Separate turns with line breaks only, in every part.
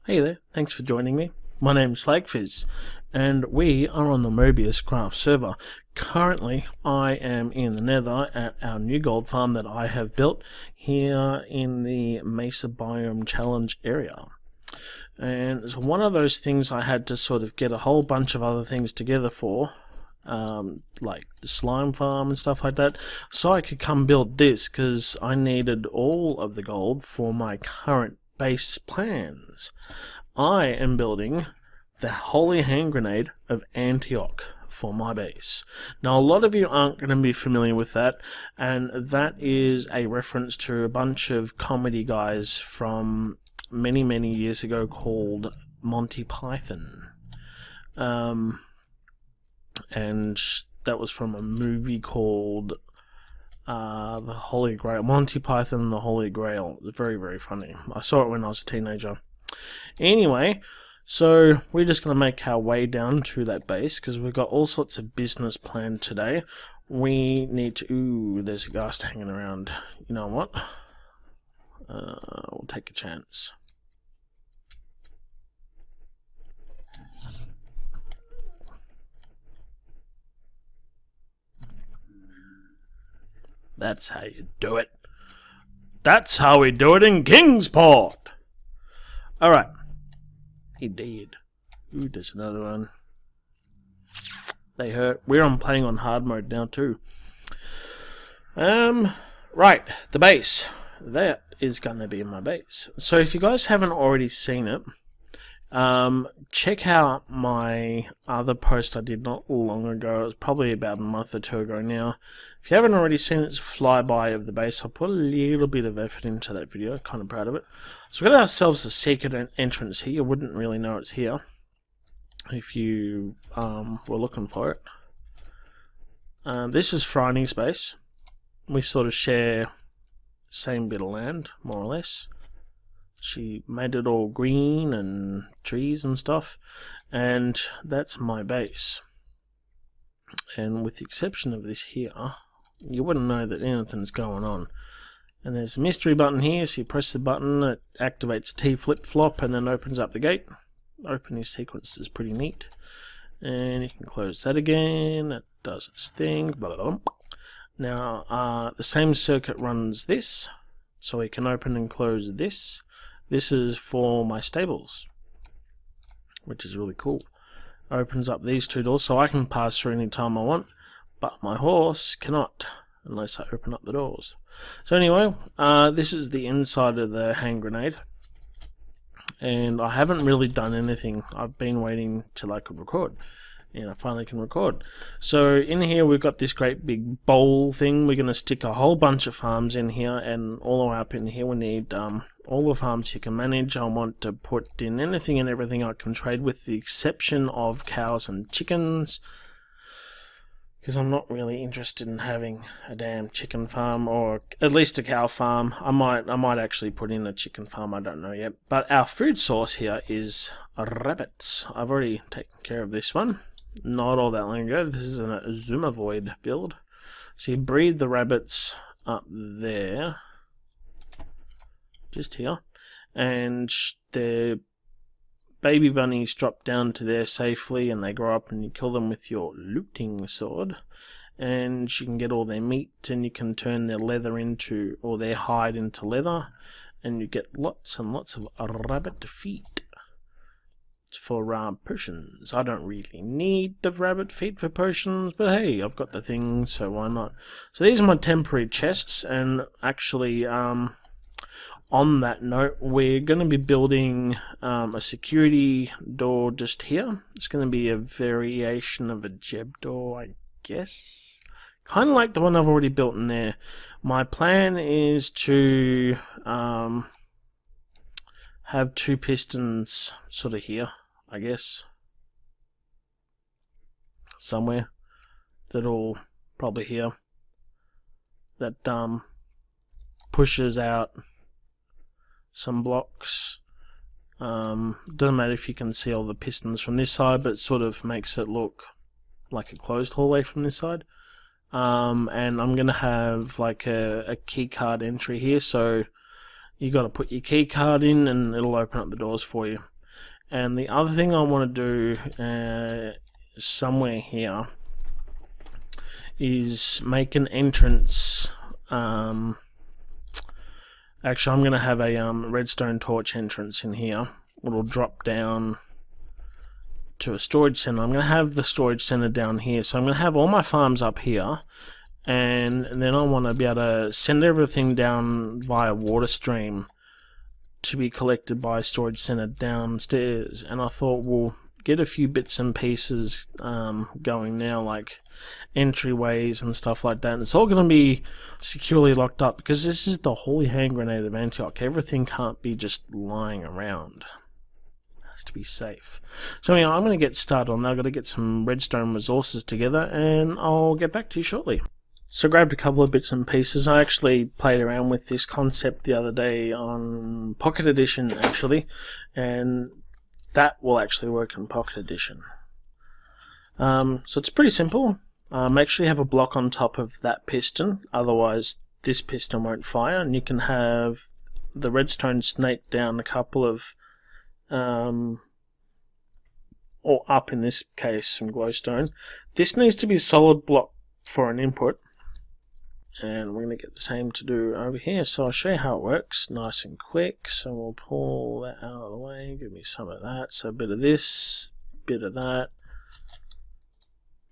Hey there, thanks for joining me. My name's Slagfizz, and we are on the MobiusCraft server. Currently, I am in the Nether at our new gold farm that I have built here in the Mesa Biome Challenge area. And it's one of those things I had to sort of get a whole bunch of other things together for, like the slime farm and stuff like that, so I could come build this because I needed all of the gold for my current base plans. I am building the holy hand grenade of Antioch for my base. Now, a lot of you aren't going to be familiar with that, and that is a reference to a bunch of comedy guys from many years ago called Monty Python. And that was from a movie called The Holy Grail. Monty Python and the Holy Grail. It's very funny. I saw it when I was a teenager. Anyway, so we're just going to make our way down to that base because we've got all sorts of business planned today. We need to... Ooh, there's a ghast hanging around. You know what? We'll take a chance. That's how you do it. That's how we do it in Kingsport. Alright. He did. Ooh, there's another one. They hurt. We're playing on hard mode now too. Right. The base. That is going to be my base. So if you guys haven't already seen it, check out my other post I did not long ago. It was probably about a month or two ago now. If you haven't already seen it, it's a flyby of the base. I put a little bit of effort into that video. Kind of proud of it. So we got ourselves a secret entrance here. You wouldn't really know it's here if you were looking for it. This is Franny's base. We sort of share the same bit of land, more or less. She made it all green and trees and stuff, and that's my base. And with the exception of this here, you wouldn't know that anything's going on. And there's a mystery button here, so you press the button, it activates T flip-flop and then opens up the gate. Opening sequence is pretty neat. And you can close that again, it does its thing, blah, blah, blah. Now, the same circuit runs this, so we can open and close this. This is for my stables, which is really cool. Opens up these two doors so I can pass through any time I want, but my horse cannot unless I open up the doors. So anyway, this is the inside of the hand grenade, and I haven't really done anything. I've been waiting till I could record, and I finally can record. So in here we've got this great big bowl thing. We're going to stick a whole bunch of farms in here, and all the way up in here we need all the farms you can manage. I want to put in anything and everything I can trade, with the exception of cows and chickens, because I'm not really interested in having a damn chicken farm, or at least a cow farm. I might actually put in a chicken farm, I don't know yet. But our food source here is rabbits. I've already taken care of this one not all that long ago. This is a Zumavoid build. So you breed the rabbits up there, just here, and the baby bunnies drop down to there safely, and they grow up, and you kill them with your looting sword, and you can get all their meat, and you can turn their leather into, or their hide into leather, and you get lots and lots of rabbit feet for potions. I don't really need the rabbit feet for potions, but hey, I've got the thing, so why not? So these are my temporary chests, and actually on that note, we're going to be building a security door just here. It's going to be a variation of a Jeb door, I guess. Kind of like the one I've already built in there. My plan is to have two pistons sort of here, I guess. Somewhere. That'll probably here. That pushes out some blocks. Doesn't matter if you can see all the pistons from this side, but it sort of makes it look like a closed hallway from this side. And I'm gonna have like a keycard entry here, so you got to put your key card in and it'll open up the doors for you. And the other thing I want to do somewhere here is make an entrance. Actually, I'm going to have a redstone torch entrance in here. It'll drop down to a storage center. I'm going to have the storage center down here. So I'm going to have all my farms up here. And then I want to be able to send everything down via water stream to be collected by storage center downstairs. And I thought we'll get a few bits and pieces going now, like entryways and stuff like that. And it's all going to be securely locked up because this is the holy hand grenade of Antioch. Everything can't be just lying around. It has to be safe. So anyway, I'm going to get started on that. I've got to get some redstone resources together and I'll get back to you shortly. So I grabbed a couple of bits and pieces. I actually played around with this concept the other day on Pocket Edition actually, and that will actually work in Pocket Edition. So it's pretty simple. Make sure you have a block on top of that piston, otherwise this piston won't fire, and you can have the redstone snake down a couple of, or up in this case, some glowstone. This needs to be a solid block for an input. And we're going to get the same to do over here. So I'll show you how it works nice and quick. So we'll pull that out of the way. Give me some of that. So a bit of this, bit of that,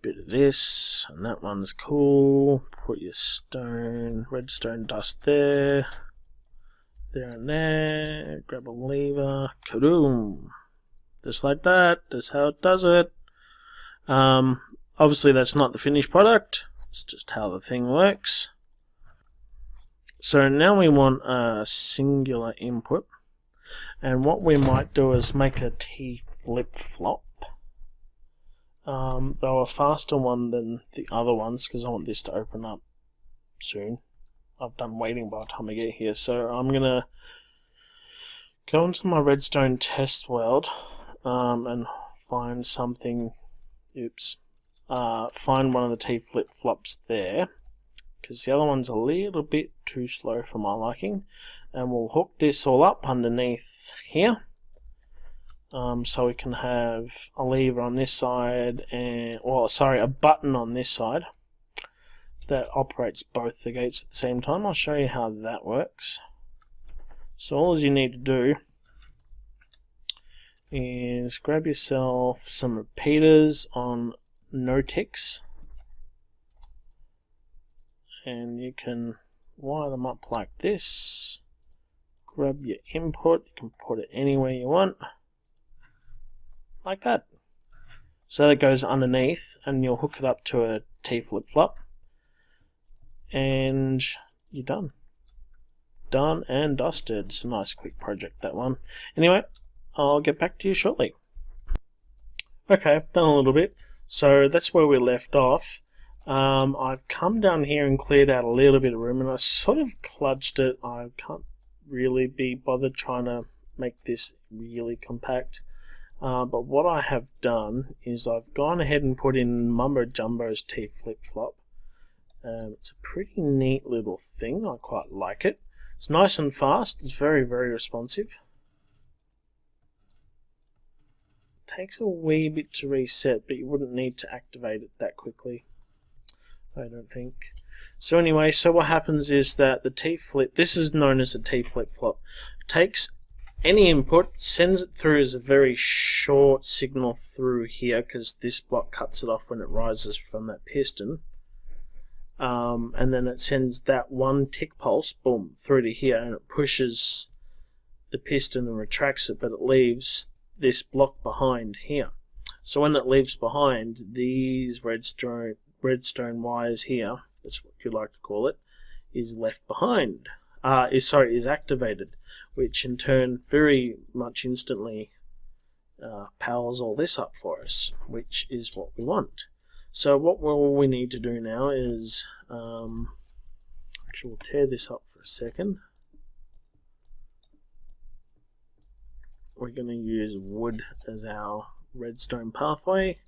bit of this. And that one's cool. Put your stone, redstone dust there. There and there. Grab a lever. Kadoom. Just like that. That's how it does it. Obviously that's not the finished product. It's just how the thing works. So now we want a singular input, and what we might do is make a T flip-flop, though a faster one than the other ones because I want this to open up soon. I've done waiting by the time I get here, so I'm going to go into my redstone test world and find something, find one of the T flip-flops there, because the other one's a little bit too slow for my liking, and we'll hook this all up underneath here, so we can have a lever on this side, and a button on this side that operates both the gates at the same time. I'll show you how that works. So all you need to do is grab yourself some repeaters on no ticks, and you can wire them up like this. Grab your input, you can put it anywhere you want, like that. So that goes underneath, and you'll hook it up to a T flip-flop, and you're done. Done and dusted. It's a nice quick project, that one. Anyway, I'll get back to you shortly. Okay, done a little bit. So that's where we left off. I've come down here and cleared out a little bit of room, and I sort of clutched it. I can't really be bothered trying to make this really compact. But what I have done is I've gone ahead and put in Mumbo Jumbo's T flip-flop. It's a pretty neat little thing. I quite like it. It's nice and fast. It's very, very responsive. Takes a wee bit to reset, but you wouldn't need to activate it that quickly, I don't think. So anyway, so what happens is that the T-flip, this is known as a T-flip-flop, takes any input, sends it through as a very short signal through here, because this block cuts it off when it rises from that piston, and then it sends that one tick pulse, boom, through to here, and it pushes the piston and retracts it, but it leaves this block behind here. So when it leaves behind, these redstone wires here, that's what you like to call it, is left behind. Is activated, which in turn very much instantly powers all this up for us, which is what we want. So what we need to do now is, actually we'll tear this up for a second. We're going to use wood as our redstone pathway.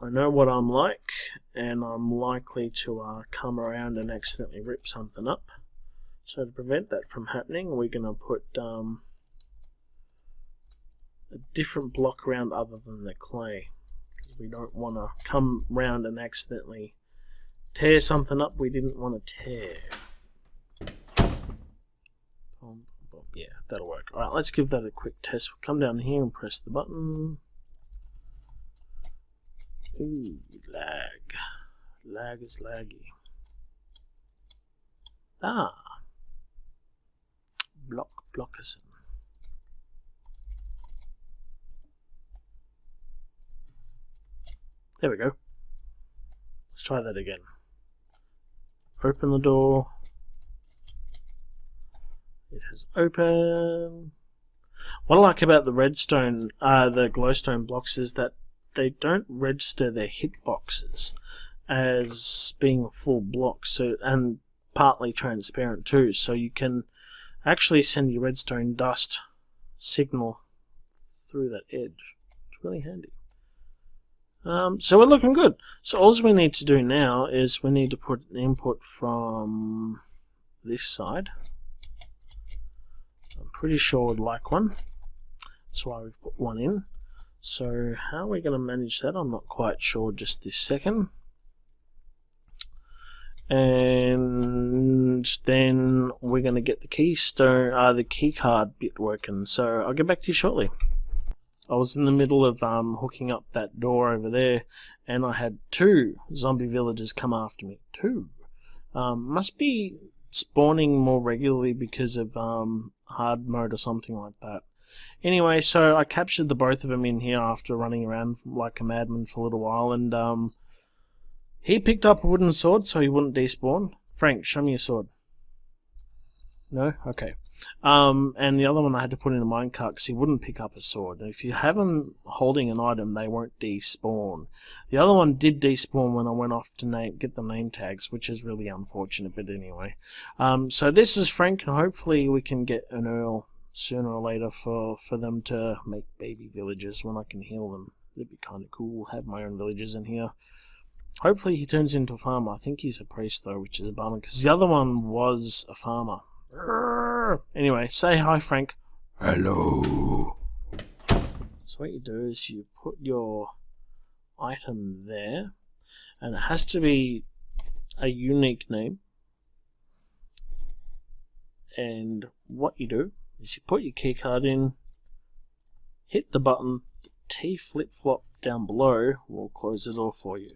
I know what I'm like, and I'm likely to come around and accidentally rip something up. So to prevent that from happening, we're going to put a different block around other than the clay, because we don't want to come round and accidentally tear something up we didn't want to tear. Yeah, that'll work. Alright, let's give that a quick test. We'll come down here and press the button. Ooh, lag. Lag is laggy. Ah. Blockerson. There we go. Let's try that again. Open the door. It has opened. What I like about the redstone, the glowstone blocks, is that they don't register their hitboxes as being a full block, so, and partly transparent too, so you can actually send your redstone dust signal through that edge. It's really handy. So we're looking good. So all we need to do now is we need to put an input from this side. I'm pretty sure we'd like one. That's why we've put one in. So how are we going to manage that? I'm not quite sure just this second. And then we're going to get the the keycard bit working. So I'll get back to you shortly. I was in the middle of hooking up that door over there, and I had 2 zombie villagers come after me. 2. Must be spawning more regularly because of hard mode or something like that. Anyway, so I captured the both of them in here after running around like a madman for a little while, and he picked up a wooden sword so he wouldn't despawn. Frank, show me your sword. No? Okay. And the other one I had to put in a minecart because he wouldn't pick up a sword. And if you have them holding an item, they won't despawn. The other one did despawn when I went off to get the name tags, which is really unfortunate, but anyway. So this is Frank, and hopefully we can get an Earl sooner or later for them to make baby villagers when I can heal them. It'd be kind of cool, have my own villagers in here. Hopefully he turns into a farmer. I think he's a priest though, which is a bummer, because the other one was a farmer. Anyway, say hi, Frank. Hello. So what you do is you put your item there, and it has to be a unique name. And what you do is you put your keycard in, hit the button, the T flip-flop down below will close the door for you.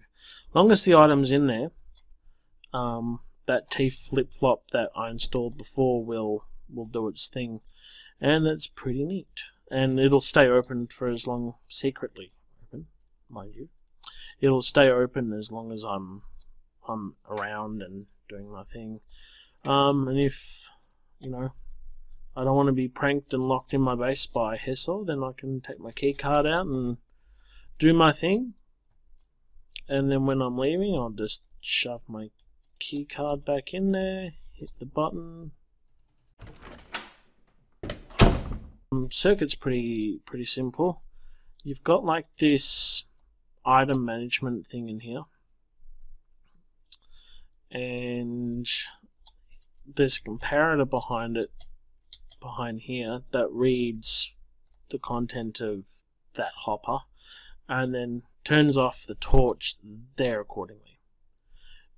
As long as the item's in there, that T flip-flop that I installed before will do its thing, and it's pretty neat. And it'll stay open for as long, secretly open, mind you. It'll stay open as long as I'm around and doing my thing. And if, you know, I don't want to be pranked and locked in my base by Hessel, then I can take my key card out and do my thing. And then when I'm leaving, I'll just shove my key card back in there, hit the button. Circuit's pretty simple. You've got like this item management thing in here, and there's a comparator behind here that reads the content of that hopper and then turns off the torch there accordingly.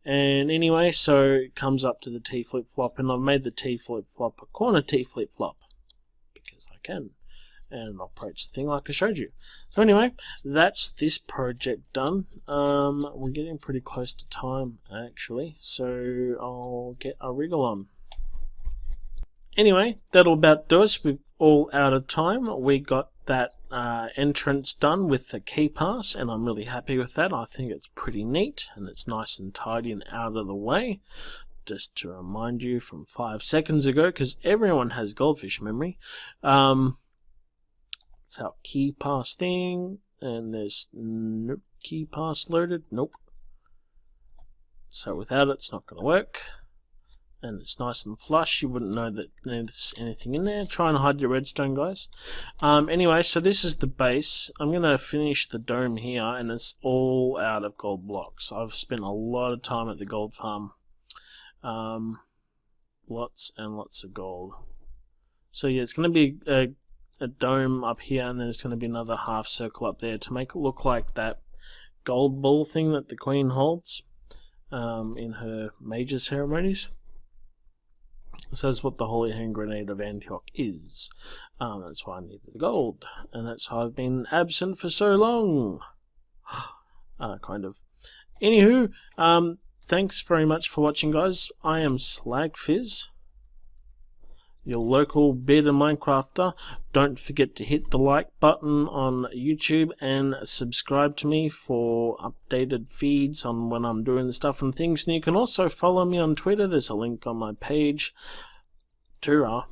And anyway, so it comes up to the T flip-flop, and I've made the T flip-flop a corner T flip-flop because I can, and it operates the thing like I showed you. So anyway, that's this project done. We're getting pretty close to time actually, so I'll get a wriggle on. Anyway, that'll about do us. We're all out of time. We got that entrance done with the key pass, and I'm really happy with that. I think it's pretty neat, and it's nice and tidy and out of the way. Just to remind you from 5 seconds ago, because everyone has goldfish memory. It's our key pass thing, and there's no key pass loaded. Nope. So without it, it's not going to work. And it's nice and flush. You wouldn't know that there's anything in there. Try and hide your redstone, guys. Anyway, so this is the base. I'm going to finish the dome here, and it's all out of gold blocks. I've spent a lot of time at the gold farm. Lots and lots of gold. So yeah, it's going to be a dome up here, and then there's going to be another half circle up there to make it look like that gold ball thing that the Queen holds in her major ceremonies. So that's what the Holy Hand Grenade of Antioch is. That's why I needed the gold, and that's why I've been absent for so long. Kind of. Anywho, thanks very much for watching, guys. I am Slagfizz, your local beta Minecrafter. Don't forget to hit the like button on YouTube and subscribe to me for updated feeds on when I'm doing the stuff and things. And you can also follow me on Twitter. There's a link on my page. Toorah.